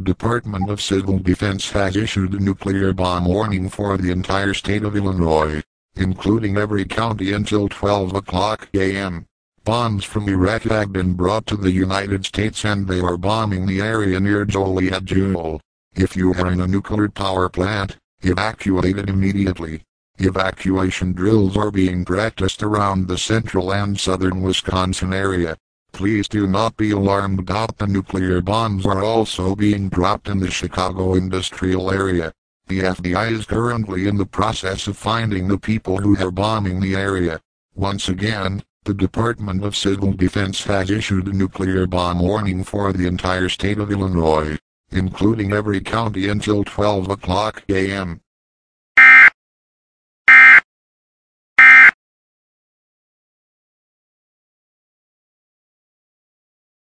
Department of Civil Defense has issued a nuclear bomb warning for the entire state of Illinois, including every county until 12 o'clock a.m. Bombs from Iraq have been brought to the United States and they are bombing the area near Joliet Jewel. If you are in a nuclear power plant, evacuate it immediately. Evacuation drills are being practiced around the central and southern Wisconsin area. Please do not be alarmed about the nuclear bombs are also being dropped in the Chicago industrial area. The FBI is currently in the process of finding the people who are bombing the area. Once again, the Department of Civil Defense has issued a nuclear bomb warning for the entire state of Illinois, including every county until 12 o'clock a.m.